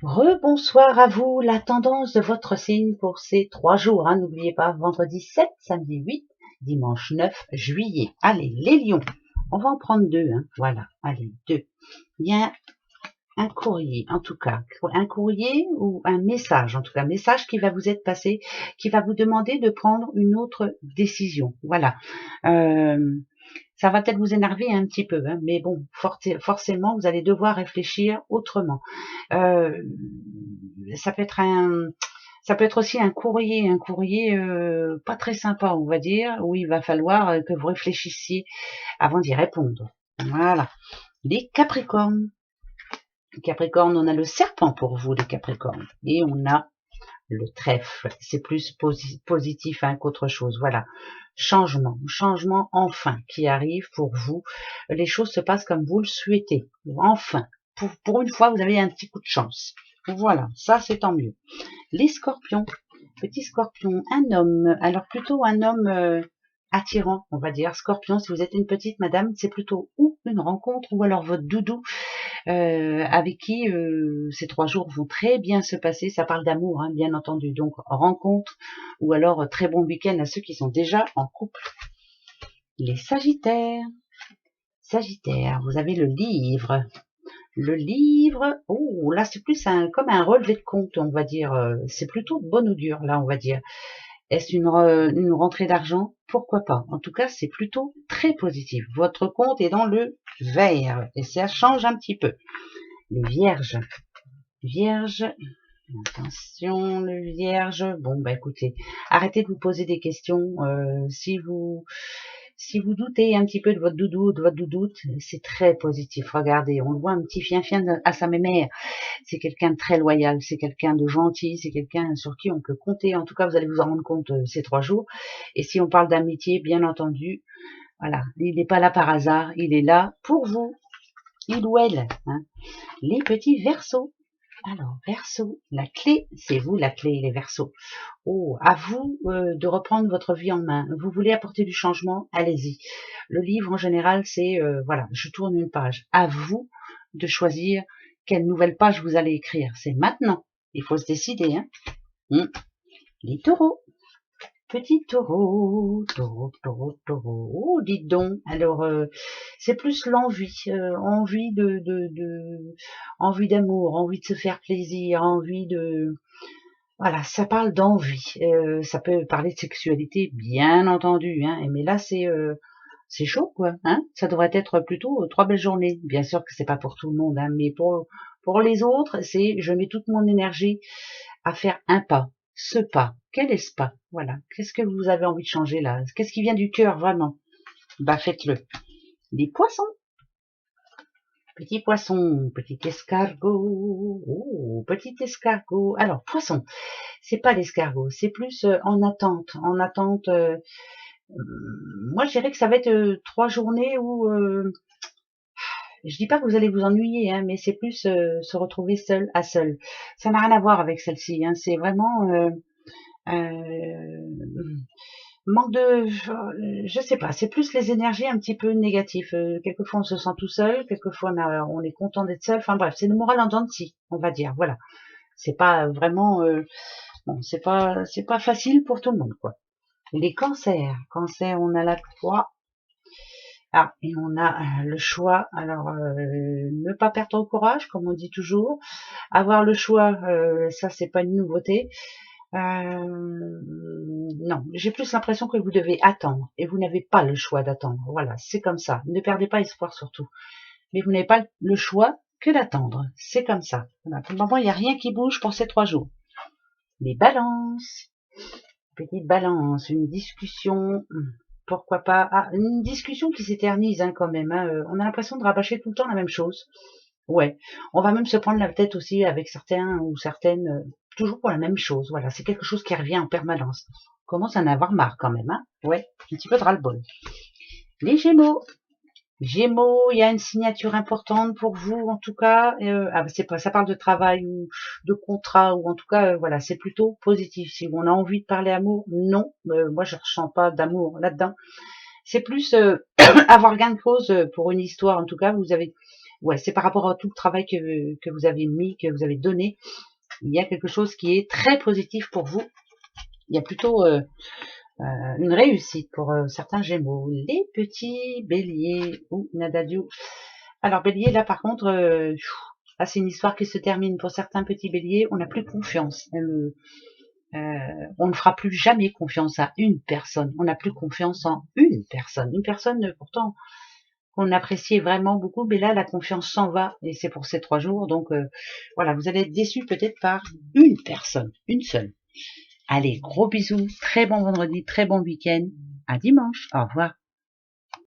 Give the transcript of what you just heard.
Rebonsoir à vous, la tendance de votre signe pour ces 3 jours, hein. N'oubliez pas, vendredi 7, samedi 8, dimanche 9 juillet. Allez, les lions, on va en prendre 2, hein. Voilà, allez, 2. Il y a un courrier, en tout cas, un courrier ou un message, en tout cas, message qui va vous être passé, qui va vous demander de prendre une autre décision. Voilà. Ça va peut-être vous énerver un petit peu, hein, mais bon, forcément, vous allez devoir réfléchir autrement. Euh, ça peut être aussi un courrier pas très sympa, on va dire, où il va falloir que vous réfléchissiez avant d'y répondre. Voilà. Les Capricornes. Les Capricornes, on a le serpent pour vous, les Capricornes, et on a le trèfle. C'est plus positif hein, qu'autre chose. Voilà. Changement enfin qui arrive pour vous. Les choses se passent comme vous le souhaitez. Enfin, pour une fois, vous avez un petit coup de chance. Voilà, ça c'est tant mieux. Les scorpions, petit scorpion, un homme, alors plutôt un homme attirant, on va dire. Scorpion, si vous êtes une petite madame, c'est plutôt ou une rencontre ou alors votre doudou avec qui ces 3 jours vont très bien se passer. Ça parle d'amour, hein, bien entendu. Donc rencontre ou alors très bon week-end à ceux qui sont déjà en couple. Les Sagittaires. Sagittaire, vous avez le livre. Le livre, oh là c'est plus comme un relevé de compte, on va dire. C'est plutôt de bonne augure, là on va dire. Est-ce une rentrée d'argent? Pourquoi pas? En tout cas, c'est plutôt très positif. Votre compte est dans le vert et ça change un petit peu. Les vierges. Vierge, attention, le vierge. Bon, bah écoutez, arrêtez de vous poser des questions. Si vous doutez un petit peu de votre doudou, de votre doudoute, c'est très positif. Regardez, on le voit un petit fien à sa mémère. C'est quelqu'un de très loyal, c'est quelqu'un de gentil, c'est quelqu'un sur qui on peut compter. En tout cas, vous allez vous en rendre compte ces 3 jours. Et si on parle d'amitié, bien entendu, voilà, il n'est pas là par hasard, il est là pour vous, il ou elle. Hein. Les petits Verseaux. Alors, Verseau, la clé, c'est vous la clé, les Verseaux. Oh, à vous de reprendre votre vie en main. Vous voulez apporter du changement, allez-y. Le livre, en général, c'est, voilà, je tourne une page. À vous de choisir quelle nouvelle page vous allez écrire. C'est maintenant. Il faut se décider. Hein. Les taureaux. Petit taureau, taureau. Oh, dites donc. Alors, c'est plus l'envie, envie d'amour, envie de se faire plaisir, envie de, voilà, ça parle d'envie. Ça peut parler de sexualité, bien entendu, hein. Mais là, c'est chaud, quoi. Hein. Ça devrait être plutôt 3 belles journées. Bien sûr que c'est pas pour tout le monde, hein, mais pour les autres, c'est je mets toute mon énergie à faire un pas. Ce pas, quel est ce pas? Voilà. Qu'est-ce que vous avez envie de changer là? Qu'est-ce qui vient du cœur vraiment? Bah faites-le. Les poissons. Petit poisson, petit escargot. Oh, petit escargot. Alors, poisson. C'est pas l'escargot, c'est plus en attente. En attente. Moi, je dirais que ça va être 3 journées où je dis pas que vous allez vous ennuyer, hein, mais c'est plus se retrouver seul à seul. Ça n'a rien à voir avec celle-ci. Hein, c'est vraiment manque de, je sais pas. C'est plus les énergies un petit peu négatives. Quelquefois on se sent tout seul, quelquefois on est content d'être seul. Enfin bref, c'est le moral en dents de scie, on va dire. Voilà. C'est pas vraiment, bon, c'est pas facile pour tout le monde, quoi. Les cancers. Cancer, on a la croix. Ah, et on a le choix. Alors, ne pas perdre au courage, comme on dit toujours. Avoir le choix, ça, c'est pas une nouveauté. Non, j'ai plus l'impression que vous devez attendre. Et vous n'avez pas le choix d'attendre. Voilà, c'est comme ça. Ne perdez pas espoir surtout. Mais vous n'avez pas le choix que d'attendre. C'est comme ça. Voilà. Pour le moment, il n'y a rien qui bouge pour ces 3 jours. Les balances. Petite balance, une discussion, pourquoi pas. Ah, une discussion qui s'éternise hein, quand même. Hein. On a l'impression de rabâcher tout le temps la même chose. Ouais. On va même se prendre la tête aussi avec certains ou certaines, toujours pour la même chose. Voilà, c'est quelque chose qui revient en permanence. On commence à en avoir marre quand même. Hein. Ouais, un petit peu de ras-le-bol. Les Gémeaux. Gémeaux, il y a une signature importante pour vous, en tout cas. C'est pas, ça parle de travail ou de contrat ou en tout cas, voilà, c'est plutôt positif. Si on a envie de parler amour, non, moi je ressens pas d'amour là-dedans. C'est plus avoir gain de cause pour une histoire. En tout cas, ouais, c'est par rapport à tout le travail que vous avez mis, que vous avez donné. Il y a quelque chose qui est très positif pour vous. Il y a plutôt une réussite pour certains Gémeaux. Les petits Béliers ou Nadadio. Alors Bélier, là par contre, là c'est une histoire qui se termine pour certains petits Béliers. On n'a plus confiance. On ne fera plus jamais confiance à une personne. On n'a plus confiance en une personne. Une personne pourtant qu'on appréciait vraiment beaucoup, mais là la confiance s'en va et c'est pour ces 3 jours. Donc voilà, vous allez être déçus peut-être par une personne, une seule. Allez, gros bisous, très bon vendredi, très bon week-end. À dimanche. Au revoir.